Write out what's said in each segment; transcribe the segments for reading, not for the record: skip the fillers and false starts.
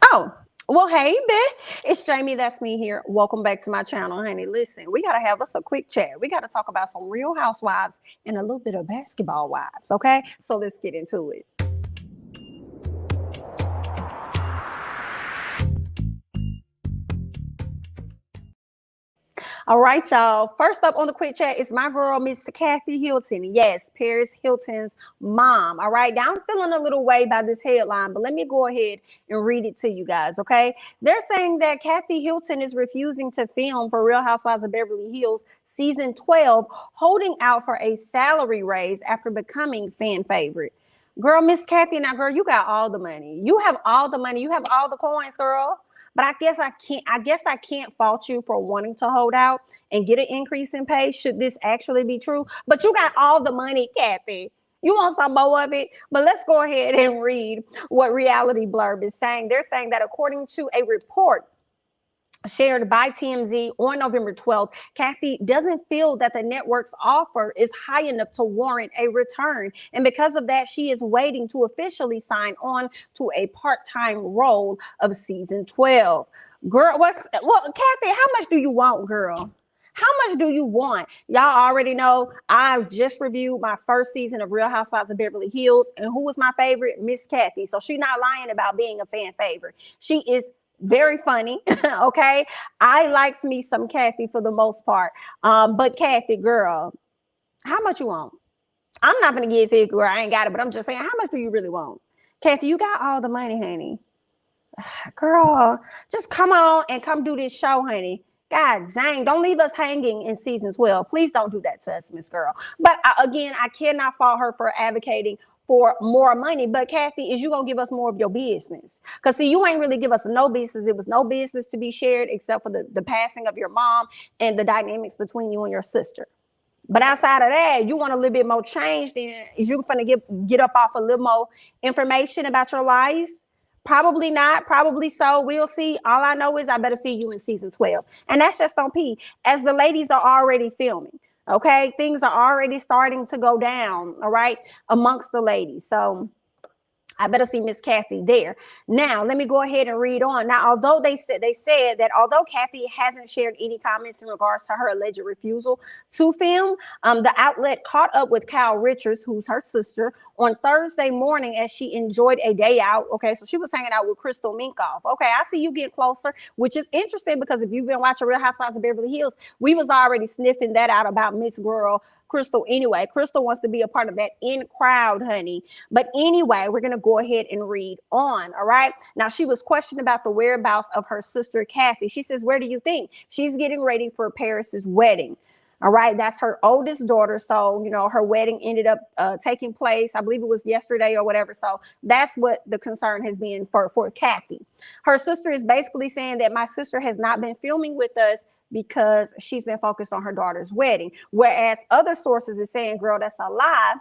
Oh, well, hey, it's Jamie. That's me here. Welcome back to my channel, honey. Listen, we got to have us a quick chat. We got to talk about some real housewives and a little bit of basketball wives, okay? So let's get into it. All right, y'all. First up on the quick chat is my girl, Miss Kathy Hilton. Yes, Paris Hilton's mom. All right. Now I'm feeling a little way by this headline, but let me go ahead and read it to you guys. Okay. They're saying that Kathy Hilton is refusing to film for Real Housewives of Beverly Hills season 12, holding out for a salary raise after becoming fan favorite. Girl, Miss Kathy, now, girl, you got all the money. You have all the money. You have all the coins, girl. But I guess I can't fault you for wanting to hold out and get an increase in pay should this actually be true. But you got all the money, Kathy. You want some more of it? But let's go ahead and read what Reality Blurb is saying. They're saying that according to a report shared by TMZ on November 12th, Kathy doesn't feel that the network's offer is high enough to warrant a return. And because of that, she is waiting to officially sign on to a part-time role of season 12. Girl, Kathy, how much do you want, girl? How much do you want? Y'all already know I just reviewed my first season of Real Housewives of Beverly Hills. And who was my favorite? Miss Kathy. So she's not lying about being a fan favorite. She is very funny. Okay. I likes me some Kathy for the most part. But Kathy, girl, how much you want? I'm not gonna give it to you, girl. I ain't got it, but I'm just saying, how much do you really want? Kathy, you got all the money, honey. Girl, just come on and come do this show, honey. God dang, don't leave us hanging in season 12. Please don't do that to us, Miss Girl. But again, I cannot fault her for advocating for more money. But Kathy, is you gonna give us more of your business? Because see, you ain't really give us no business. It was no business to be shared except for the passing of your mom and the dynamics between you and your sister. But outside of that, you want a little bit more change, then is you gonna get up off a little more information about your life? Probably not, probably so. We'll see. All I know is I better see you in season 12. And that's just on P. As the ladies are already filming. Okay. Things are already starting to go down, all right, amongst the ladies. So I better see Miss Kathy there. Now, let me go ahead and read on. Now, although they said that although Kathy hasn't shared any comments in regards to her alleged refusal to film, the outlet caught up with Kyle Richards, who's her sister, on Thursday morning as she enjoyed a day out. Okay, so she was hanging out with Crystal Minkoff. Okay, I see you get closer, which is interesting because if you've been watching Real Housewives of Beverly Hills, we was already sniffing that out about Miss Girl Crystal anyway. Crystal wants to be a part of that in crowd, honey. But anyway, we're going to go ahead and read on. All right. Now, she was questioned about the whereabouts of her sister, Kathy. She says, where do you think? She's getting ready for Paris's wedding. All right. That's her oldest daughter. So, her wedding ended up taking place. I believe it was yesterday or whatever. So that's what the concern has been for Kathy. Her sister is basically saying that my sister has not been filming with us because she's been focused on her daughter's wedding. Whereas other sources is saying, girl, that's a lie.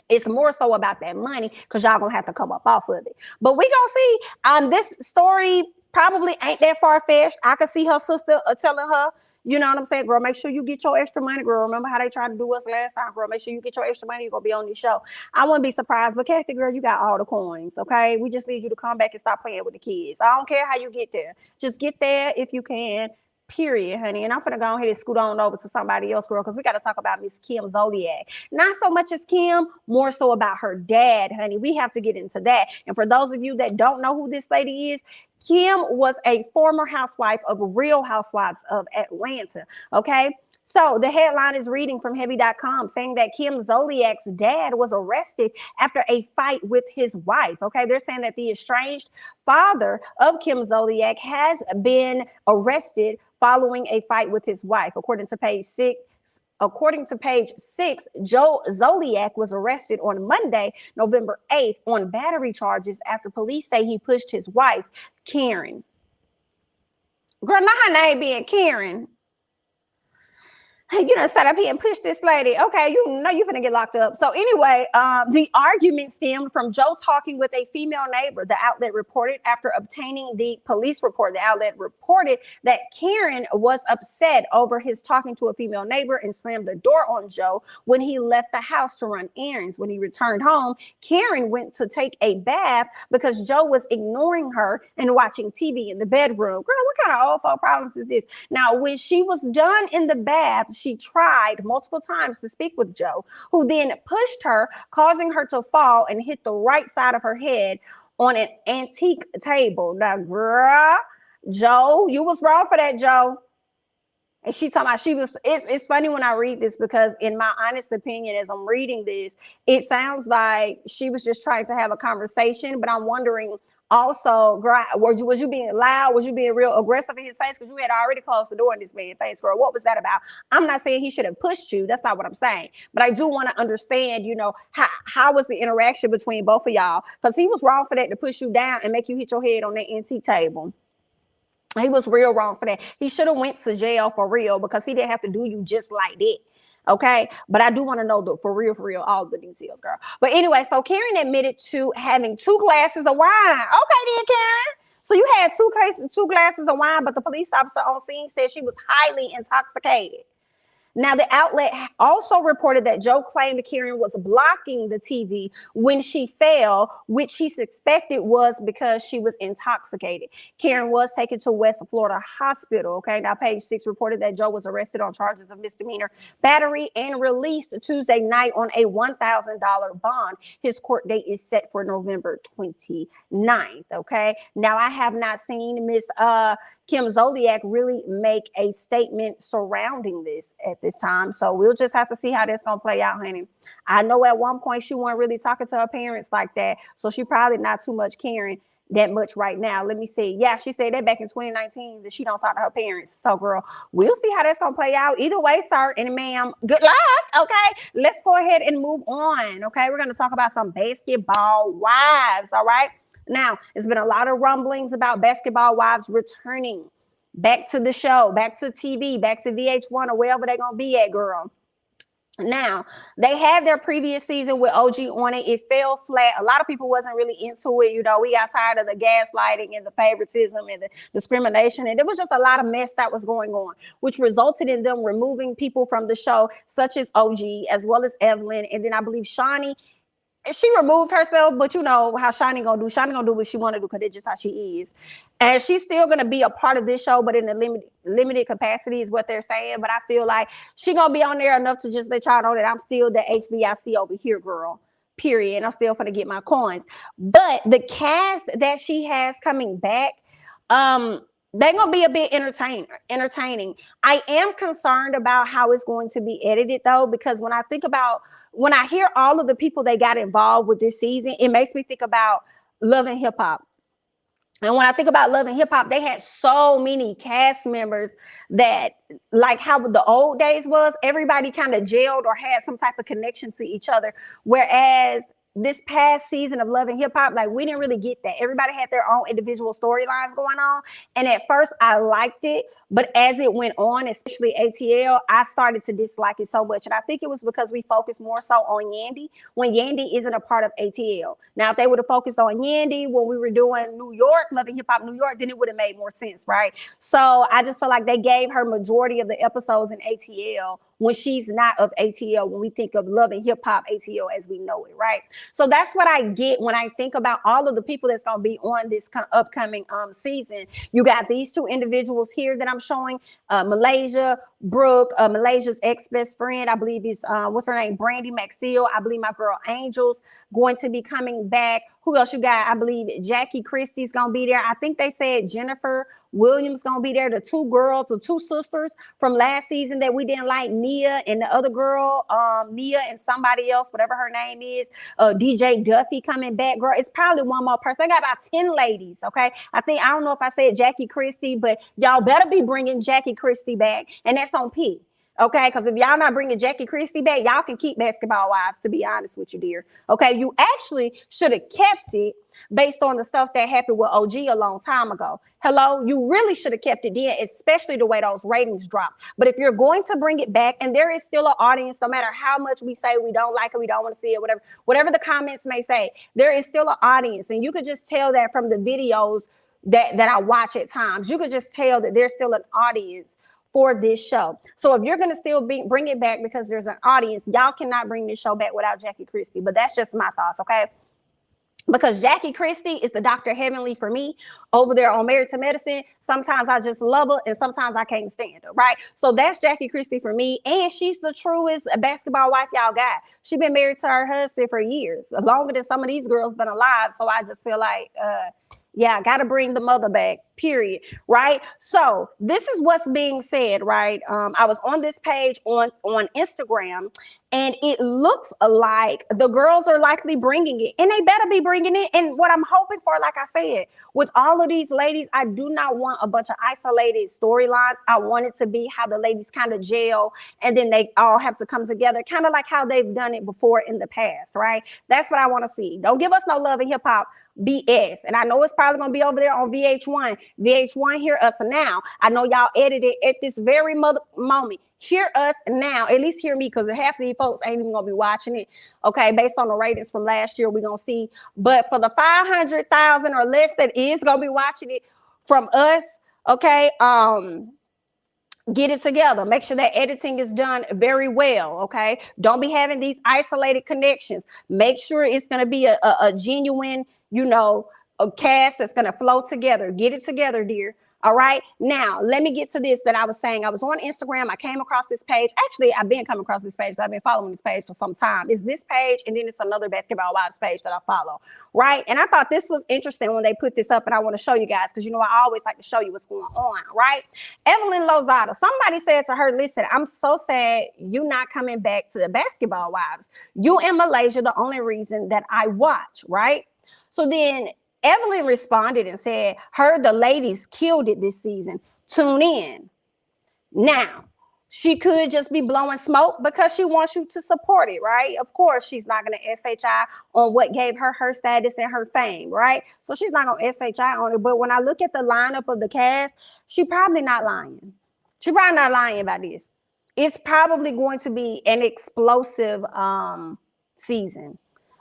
It's more so about that money because y'all gonna have to come up off of it. But we gonna see. This story probably ain't that far-fetched. I could see her sister telling her, you know what I'm saying, girl, make sure you get your extra money, girl. Remember how they tried to do us last time, girl? Make sure you get your extra money. You're going to be on this show. I wouldn't be surprised. But Kathy, girl, you got all the coins, okay? We just need you to come back and stop playing with the kids. I don't care how you get there. Just get there if you can. Period, honey. And I'm going to go ahead and scoot on over to somebody else, girl, because we got to talk about Miss Kim Zolciak. Not so much as Kim, more so about her dad, honey. We have to get into that. And for those of you that don't know who this lady is, Kim was a former housewife of Real Housewives of Atlanta, okay? So the headline is reading from Heavy.com saying that Kim Zolciak's dad was arrested after a fight with his wife. Okay, they're saying that the estranged father of Kim Zolciak has been arrested following a fight with his wife. According to page 6, Joe Zolciak was arrested on Monday, November 8th, on battery charges after police say he pushed his wife, Karen. Girl, not her name being Karen. You know, sat up here and pushed this lady. Okay, you know you finna get locked up. So anyway, the argument stemmed from Joe talking with a female neighbor. The outlet reported after obtaining the police report. The outlet reported that Karen was upset over his talking to a female neighbor and slammed the door on Joe when he left the house to run errands. When he returned home, Karen went to take a bath because Joe was ignoring her and watching TV in the bedroom. Girl, what kind of old folk problems is this? Now, when she was done in the bath, she tried multiple times to speak with Joe, who then pushed her, causing her to fall and hit the right side of her head on an antique table. Now, girl, Joe, you was wrong for that, Joe. And she talking about it's funny when I read this, because in my honest opinion, as I'm reading this, it sounds like she was just trying to have a conversation, but I'm wondering also, girl, was you being loud? Was you being real aggressive in his face? Because you had already closed the door in this man's face, girl. What was that about? I'm not saying he should have pushed you. That's not what I'm saying. But I do want to understand, you know, how was the interaction between both of y'all? Because he was wrong for that, to push you down and make you hit your head on that antique table. He was real wrong for that. He should have went to jail for real, because he didn't have to do you just like that. Okay, but I do want to know for real, all the details, girl. But anyway, so Karen admitted to having 2 glasses of wine. Okay, then, Karen. So you had 2 glasses of wine, but the police officer on scene said she was highly intoxicated. Now, the outlet also reported that Joe claimed Karen was blocking the TV when she fell, which he suspected was because she was intoxicated. Karen was taken to West Florida Hospital. Okay, now Page 6 reported that Joe was arrested on charges of misdemeanor battery and released Tuesday night on a $1,000 bond. His court date is set for November 29th. Okay, now I have not seen Miss Kim Zolciak really make a statement surrounding this at this time. So we'll just have to see how that's going to play out, honey. I know at one point she wasn't really talking to her parents like that. So she probably not too much caring that much right now. Let me see. Yeah, she said that back in 2019 that she don't talk to her parents. So girl, we'll see how that's going to play out. Either way, sir and ma'am, good luck. Okay, let's go ahead and move on. Okay, we're going to talk about some basketball wives. All right. Now, there's been a lot of rumblings about basketball wives returning back to the show, back to TV, back to VH1 or wherever they're going to be at, girl. Now, they had their previous season with OG on it. It fell flat. A lot of people wasn't really into it. You know, we got tired of the gaslighting and the favoritism and the discrimination. And there was just a lot of mess that was going on, which resulted in them removing people from the show, such as OG, as well as Evelyn. And then I believe Shawnee, she removed herself, but you know how Shawnee gonna do. Shawnee gonna do what she want to do, because it's just how she is. And she's still gonna be a part of this show, but in a limited capacity is what they're saying. But I feel like she gonna be on there enough to just let y'all know that I'm still the HBIC over here, girl. Period. And I'm still gonna get my coins. But the cast that she has coming back, they're gonna be a bit entertaining. I am concerned about how it's going to be edited, though, because when I hear all of the people they got involved with this season, it makes me think about Love and Hip Hop. And when I think about Love and Hip Hop, they had so many cast members that, like how the old days was, everybody kind of gelled or had some type of connection to each other. Whereas this past season of Love and Hip Hop, like, we didn't really get that. Everybody had their own individual storylines going on. And at first I liked it, but as it went on, especially ATL, I started to dislike it so much. And I think it was because we focused more so on Yandy when Yandy isn't a part of ATL. Now, if they would have focused on Yandy when we were doing New York, Love and Hip Hop New York, then it would have made more sense, right? So I just feel like they gave her majority of the episodes in ATL when she's not of ATL, when we think of Love and Hip Hop ATL as we know it, right? So that's what I get when I think about all of the people that's going to be on this upcoming season. You got these 2 individuals here that I'm showing, Malaysia, Brooke, Malaysia's ex-best friend, I believe is, what's her name, Brandy Maxfield. I believe my girl Angel's going to be coming back. Who else you got? I believe Jackie Christie's going to be there. I think they said Jennifer Williams going to be there. The 2 girls, the 2 sisters from last season that we didn't like, Nia and the other girl, Nia and somebody else, whatever her name is, DJ Duffy coming back, girl. It's probably one more person. They got about 10 ladies, okay? I don't know if I said Jackie Christie, but y'all better be bringing Jackie Christie back, and that's on P. Okay, because if y'all not bringing Jackie Christie back, y'all can keep Basketball Wives, to be honest with you, dear. Okay, you actually should have kept it based on the stuff that happened with OG a long time ago. Hello, you really should have kept it then, especially the way those ratings dropped. But if you're going to bring it back, and there is still an audience, no matter how much we say we don't like it, we don't want to see it, whatever the comments may say, there is still an audience. And you could just tell that from the videos that I watch at times. You could just tell that there's still an audience for this show. So if you're going to still bring it back because there's an audience, y'all cannot bring this show back without Jackie Christie. But that's just my thoughts, okay? Because Jackie Christie is the Dr. Heavenly for me over there on Married to Medicine. Sometimes I just love her and sometimes I can't stand her, right? So that's Jackie Christie for me. And she's the truest basketball wife y'all got. She's been married to her husband for years, longer than some of these girls been alive. So I just feel like, yeah, I got to bring the mother back, period, right? So this is what's being said, right? I was on this page on Instagram, and it looks like the girls are likely bringing it, and they better be bringing it. And what I'm hoping for, like I said, with all of these ladies, I do not want a bunch of isolated storylines. I want it to be how the ladies kind of gel, and then they all have to come together, kind of like how they've done it before in the past, right? That's what I want to see. Don't give us no Love and Hip Hop BS. And I know it's probably going to be over there on VH1. VH1, hear us now. I know y'all edited at this very moment. Hear us now. At least hear me, because half of these folks ain't even going to be watching it. Okay, based on the ratings from last year, we're going to see. But for the 500,000 or less that is going to be watching it from us, okay, get it together. Make sure that editing is done very well, okay? Don't be having these isolated connections. Make sure it's going to be a genuine, you know, a cast that's going to flow together. Get it together, dear. All right. Now, let me get to this that I was saying. I was on Instagram. I came across this page. Actually, I've been coming across this page, but I've been following this page for some time. It's this page, and then it's another Basketball Wives page that I follow. Right. And I thought this was interesting when they put this up, and I want to show you guys, because, you know, I always like to show you what's going on. Right. Evelyn Lozada, somebody said to her, listen, I'm so sad you not coming back to the Basketball Wives. You in Malaysia, the only reason that I watch. Right. So then Evelyn responded and said, heard the ladies killed it this season. Tune in. Now, she could just be blowing smoke because she wants you to support it, right? Of course, she's not going to SHI on what gave her her status and her fame, right? So she's not going to SHI on it. But when I look at the lineup of the cast, she probably not lying. She's probably not lying about this. It's probably going to be an explosive season.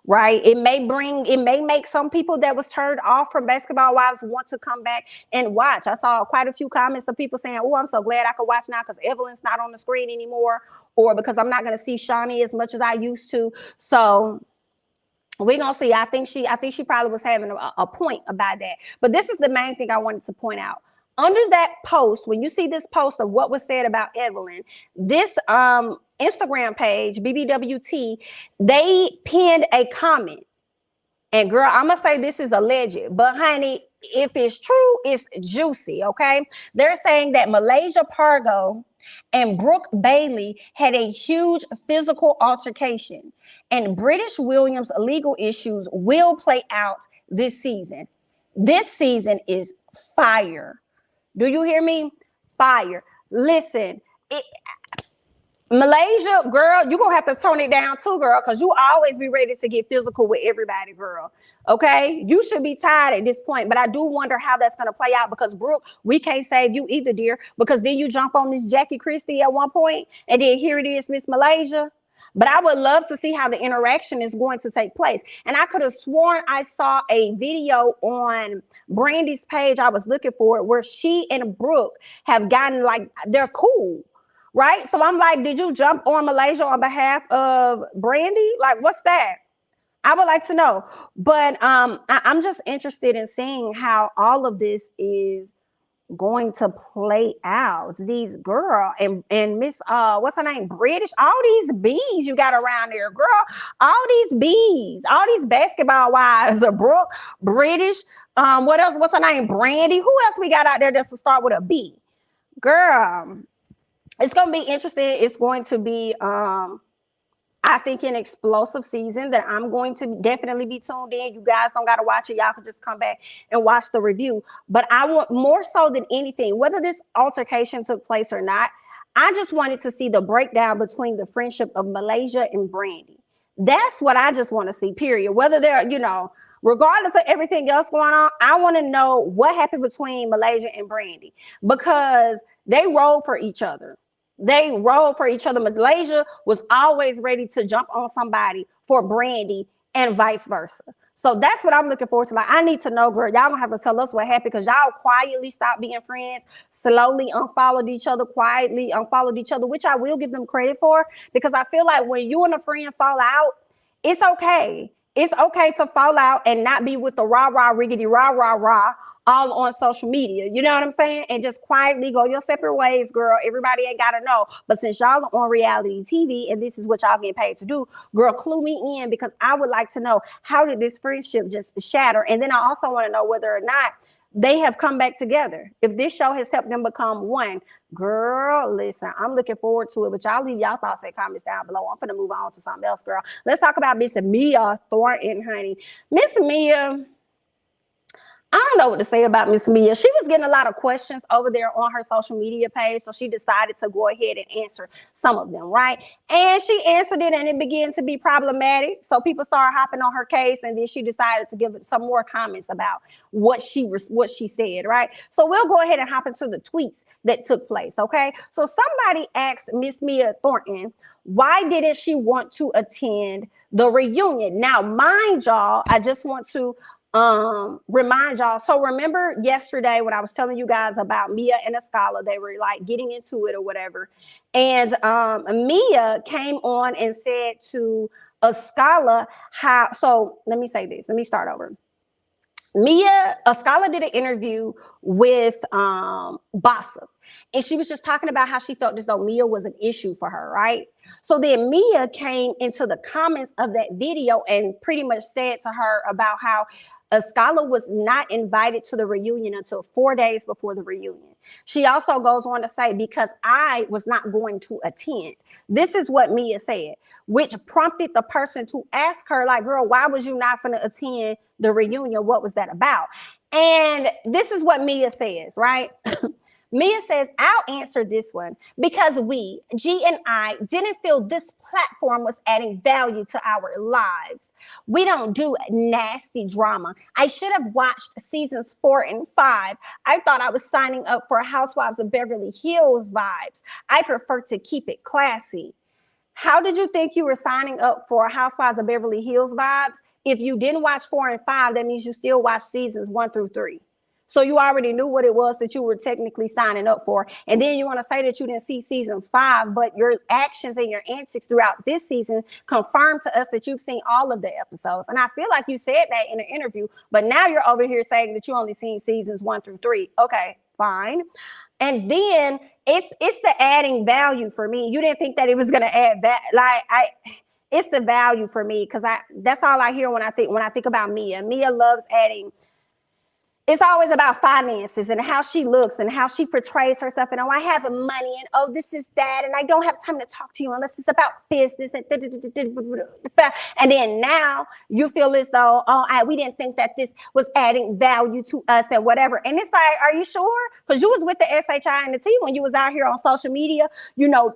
Right. It may make some people that was turned off from Basketball Wives want to come back and watch. I saw quite a few comments of people saying, oh, I'm so glad I could watch now because Evelyn's not on the screen anymore, or because I'm not going to see Shawnee as much as I used to. So we're going to see. I think she probably was having a point about that. But this is the main thing I wanted to point out. Under that post, when you see this post of what was said about Evelyn, this Instagram page, BBWT, they pinned a comment. And girl, I'm going to say this is alleged, but honey, if it's true, it's juicy, okay? They're saying that Malaysia Pargo and Brooke Bailey had a huge physical altercation, and British Williams' legal issues will play out this season. This season is fire. Do you hear me? Fire. Listen, Malaysia, girl, you're going to have to tone it down too, girl, because you always be ready to get physical with everybody, girl. Okay? You should be tired at this point, but I do wonder how that's going to play out, because, Brooke, we can't save you either, dear, because then you jump on this Jackie Christie at one point, and then here it is, Miss Malaysia. But I would love to see how the interaction is going to take place. And I could have sworn I saw a video on Brandy's page. I was looking for it, where she and Brooke have gotten, like, they're cool, right? So I'm like, did you jump on Malaysia on behalf of Brandy? Like, what's that? I would like to know. But I'm just interested in seeing how all of this is going to play out. These girl and Miss what's her name, British, all these bees you got around there, girl, all these bees, all these Basketball Wives are Brooke, British, what else, what's her name, Brandy, who else we got out there just to start with a B? Girl, it's gonna be interesting. It's going to be I think an explosive season that I'm going to definitely be tuned in. You guys don't got to watch it. Y'all can just come back and watch the review. But I want, more so than anything, whether this altercation took place or not, I just wanted to see the breakdown between the friendship of Malaysia and Brandy. That's what I just want to see, period. Whether they're, regardless of everything else going on, I want to know what happened between Malaysia and Brandy, because they rode for each other. They rode for each other. Malaysia was always ready to jump on somebody for Brandy and vice versa. So that's what I'm looking forward to. Like, I need to know, girl, y'all don't have to tell us what happened, because y'all quietly stopped being friends, slowly unfollowed each other, quietly unfollowed each other, which I will give them credit for, because I feel like when you and a friend fall out, it's okay. It's okay to fall out and not be with the rah-rah, riggedy, rah-rah-rah all on social media. You know what I'm saying? And just quietly go your separate ways, girl. Everybody ain't got to know. But since y'all are on reality TV and this is what y'all getting paid to do, girl, clue me in, because I would like to know, how did this friendship just shatter? And then I also want to know whether or not they have come back together. If this show has helped them become one, girl, listen, I'm looking forward to it. But y'all leave y'all thoughts and comments down below. I'm going to move on to something else, girl. Let's talk about Miss Mia Thornton, honey. Miss Mia, I don't know what to say about Miss Mia. She was getting a lot of questions over there on her social media page, so she decided to go ahead and answer some of them, right? And she answered it, and it began to be problematic. So people started hopping on her case, and then she decided to give it some more comments about what she said, right? So we'll go ahead and hop into the tweets that took place, okay? So somebody asked Miss Mia Thornton, why didn't she want to attend the reunion? Now, mind y'all, I just want to remind y'all. So remember yesterday when I was telling you guys about Mia and Ascala, they were like getting into it or whatever. And Mia came on and said to Ascala so let me say this. Let me start over. Ascala did an interview with Bossip, and she was just talking about how she felt as though Mia was an issue for her, right? So then Mia came into the comments of that video and pretty much said to her about how Ascala was not invited to the reunion until 4 days before the reunion. She also goes on to say, because I was not going to attend. This is what Mia said, which prompted the person to ask her, like, girl, why was you not going to attend the reunion? What was that about? And this is what Mia says, right? Mia says, I'll answer this one, because we, G and I, didn't feel this platform was adding value to our lives. We don't do nasty drama. I should have watched seasons 4 and 5. I thought I was signing up for Housewives of Beverly Hills vibes. I prefer to keep it classy. How did you think you were signing up for Housewives of Beverly Hills vibes? If you didn't watch 4 and 5, that means you still watched seasons 1 through 3. So you already knew what it was that you were technically signing up for. And then you want to say that you didn't see seasons 5, but your actions and your antics throughout this season confirmed to us that you've seen all of the episodes. And I feel like you said that in an interview, but now you're over here saying that you only seen seasons 1 through 3. Okay, fine. And then it's the adding value for me. You didn't think that it was going to add it's the value for me, because that's all I hear when I think about Mia. Mia loves adding. It's always about finances and how she looks and how she portrays herself. And, oh, I have money, and, oh, this is that. And I don't have time to talk to you unless it's about business. And then now you feel as though, we didn't think that this was adding value to us and whatever. And it's like, are you sure? Because you was with the SHI and the T when you was out here on social media,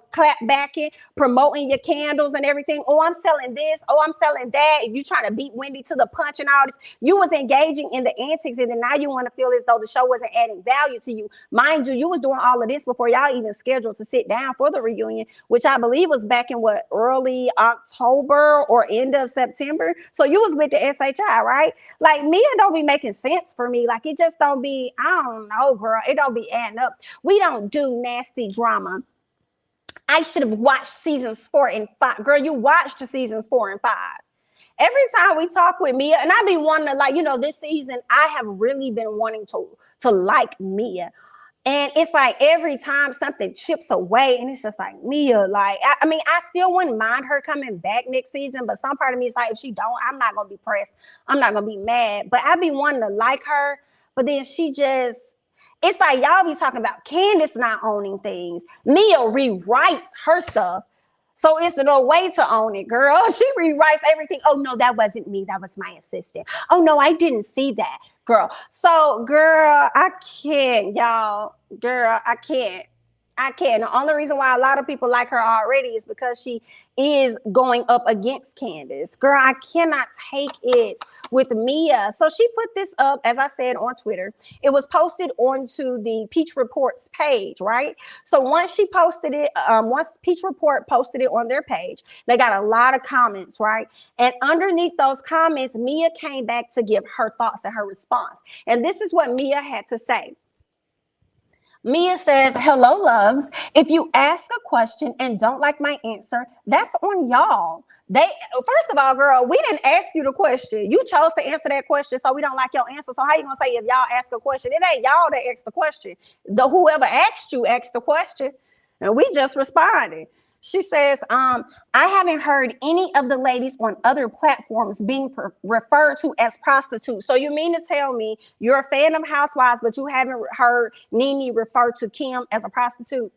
clap backing, promoting your candles and everything. Oh, I'm selling this. Oh, I'm selling that. If you trying to beat Wendy to the punch and all this, you was engaging in the antics, and then now you want to feel as though the show wasn't adding value to you. Mind you, you was doing all of this before y'all even scheduled to sit down for the reunion, which I believe was back in early October or end of September. So you was with the SHI, right? Like, Mia don't be making sense for me. Like, it just don't be, I don't know, girl. It don't be adding up. We don't do nasty drama. I should have watched seasons 4 and 5. Girl, you watched the seasons 4 and 5. Every time we talk with Mia, and I be wanting to, this season, I have really been wanting to like Mia. And it's like every time something chips away, and it's just like, Mia, I still wouldn't mind her coming back next season, but some part of me is like, if she don't, I'm not going to be pressed. I'm not going to be mad. But I be wanting to like her, but then it's like y'all be talking about Candace not owning things. Mia rewrites her stuff. So it's no way to own it, girl. She rewrites everything. Oh, no, that wasn't me. That was my assistant. Oh, no, I didn't see that, girl. So, girl, I can't, y'all. Girl, I can't. I can. The only reason why a lot of people like her already is because she is going up against Candace. Girl, I cannot take it with Mia. So she put this up, as I said, on Twitter. It was posted onto the Peach Report's page, right? So once she posted it, once Peach Report posted it on their page, they got a lot of comments, right? And underneath those comments, Mia came back to give her thoughts and her response. And this is what Mia had to say. Mia says, hello, loves. If you ask a question and don't like my answer, that's on y'all. First of all, girl, we didn't ask you the question. You chose to answer that question, so we don't like your answer. So how you gonna say if y'all ask a question? It ain't y'all that asked the question. Whoever asked you asked the question, and we just responded. She says, I haven't heard any of the ladies on other platforms being referred to as prostitutes. So you mean to tell me you're a fan of Housewives, but you haven't heard Nene refer to Kim as a prostitute?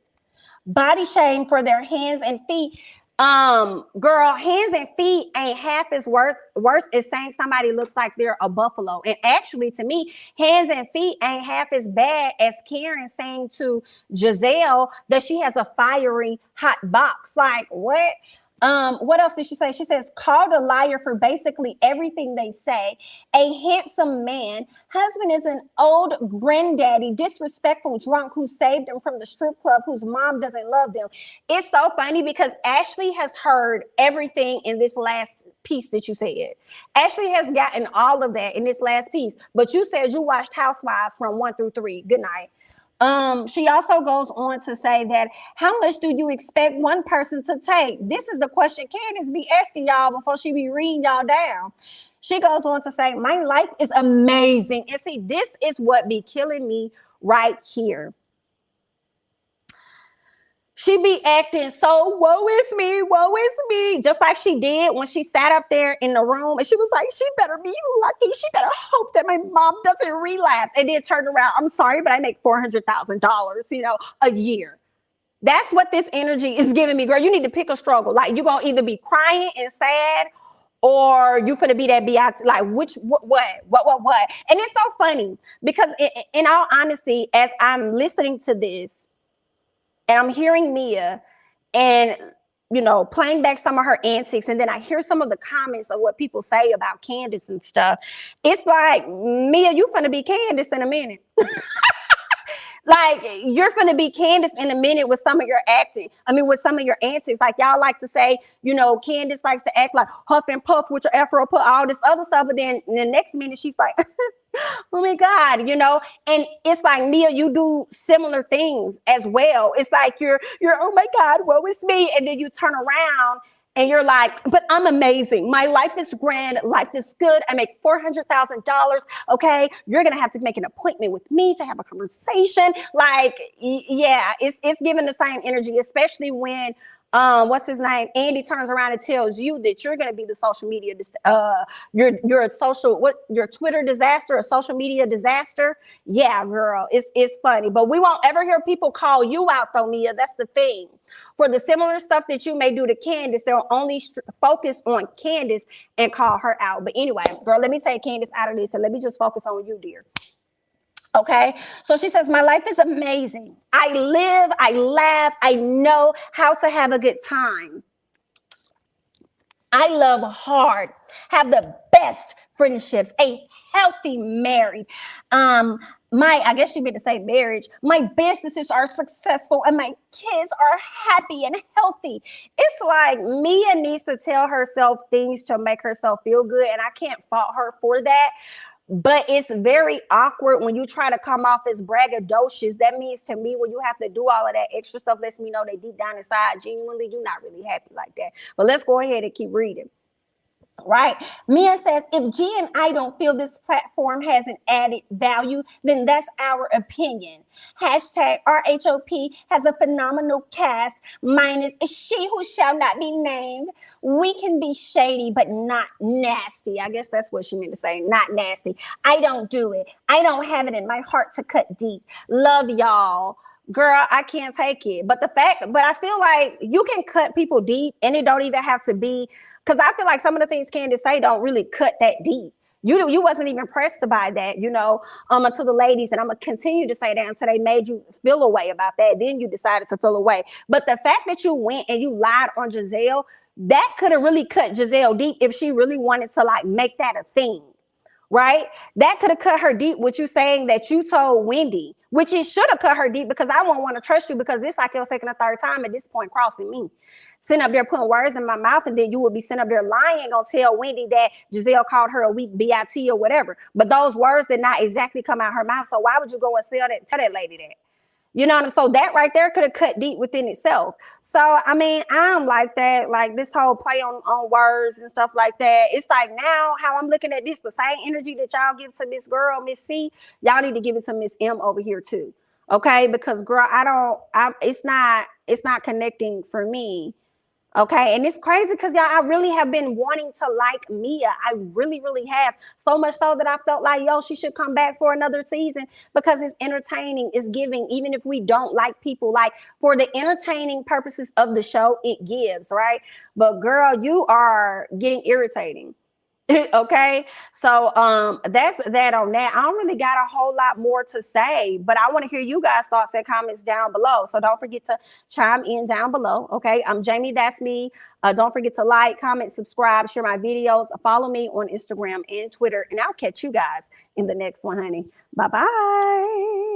Body shame for their hands and feet. Girl, hands and feet ain't half as worse as saying somebody looks like they're a buffalo. And actually, to me, hands and feet ain't half as bad as Karen saying to Giselle that she has a fiery hot box. Like, what? What else did she say? She says, called a liar for basically everything they say. A handsome man. Husband is an old granddaddy, disrespectful drunk who saved them from the strip club, whose mom doesn't love them. It's so funny because Ashley has heard everything in this last piece that you said. Ashley has gotten all of that in this last piece, but you said you watched Housewives from 1 through 3. Good night. She also goes on to say that how much do you expect one person to take? This is the question Candace be asking y'all before she be reading y'all down. She goes on to say, my life is amazing. And see, this is what be killing me right here. She be acting so woe is me, just like she did when she sat up there in the room and she was like, she better be lucky. She better hope that my mom doesn't relapse. And then turned around, I'm sorry, but I make $400,000, a year. That's what this energy is giving me, girl. You need to pick a struggle. Like, you're going to either be crying and sad or you finna be that Beyonce, like what? And it's so funny because in all honesty, as I'm listening to this, and I'm hearing Mia and, playing back some of her antics. And then I hear some of the comments of what people say about Candace and stuff. It's like, Mia, you finna be Candace in a minute. Like, you're finna be Candace in a minute with some of your acting. With some of your antics. Like, y'all like to say, Candace likes to act like huff and puff with your afro, put all this other stuff. But then in the next minute, she's like, oh my God, and it's like, Mia, you do similar things as well. It's like you're, oh my God, woe is me. And then you turn around and you're like, but I'm amazing. My life is grand. Life is good. I make $400,000. Okay. You're going to have to make an appointment with me to have a conversation. Like, yeah, it's giving the same energy, especially when, what's his name? Andy turns around and tells you that you're going to be the social media, you're a your Twitter disaster, a social media disaster. Yeah, girl, it's funny, but we won't ever hear people call you out though, Mia. That's the thing. For the similar stuff that you may do to Candace, they'll only focus on Candace and call her out. But anyway, girl, let me take Candace out of this and let me just focus on you, dear. Okay, so she says, my life is amazing. I live, I laugh, I know how to have a good time. I love hard, have the best friendships, a healthy married. I guess she meant to say marriage. My businesses are successful and my kids are happy and healthy. It's like Mia needs to tell herself things to make herself feel good, and I can't fault her for that. But it's very awkward when you try to come off as braggadocious. That means to me, when you have to do all of that extra stuff, lets me know that deep down inside, genuinely, you're not really happy like that. But let's go ahead and keep reading. Right. Mia says, if G and I don't feel this platform has an added value, then that's our opinion. Hashtag RHOP has a phenomenal cast, minus she who shall not be named. We can be shady, but not nasty. I guess that's what she meant to say, not nasty. I don't do it. I don't have it in my heart to cut deep. Love y'all. Girl, I can't take it. But I feel like you can cut people deep and it don't even have to be, because I feel like some of the things Candace say don't really cut that deep. You wasn't even pressed by that, you know, until the ladies, and I'm gonna continue to say that until they made you feel a way about that. Then you decided to feel away. But the fact that you went and you lied on Giselle, that could have really cut Giselle deep if she really wanted to like make that a thing. Right? That could have cut her deep with you saying that you told Wendy, which it should have cut her deep, because I won't want to trust you, because this like it was taking a third time at this point crossing me. Sitting up there putting words in my mouth, and then you would be sitting up there lying, gonna tell Wendy that Giselle called her a weak BIT or whatever. But those words did not exactly come out her mouth. So why would you go and tell that lady that? You know what I'm saying? So that right there could have cut deep within itself. So, I mean, I'm like that, like this whole play on words and stuff like that. It's like now how I'm looking at this, the same energy that y'all give to Miss Girl, Miss C, y'all need to give it to Miss M over here too. Okay? Because girl, it's not connecting for me. Okay, and it's crazy because y'all, I really have been wanting to like Mia. I really, really have. So much so that I felt like, yo, she should come back for another season, because it's entertaining, it's giving, even if we don't like people, like for the entertaining purposes of the show, it gives, right? But girl, you are getting irritating. Okay, so that's that on that. I don't really got a whole lot more to say, but I want to hear you guys' thoughts and comments down below. So don't forget to chime in down below. Okay, I'm Jamie, that's me. Don't forget to like, comment, subscribe, share my videos, follow me on Instagram and Twitter, and I'll catch you guys in the next one, honey. Bye bye.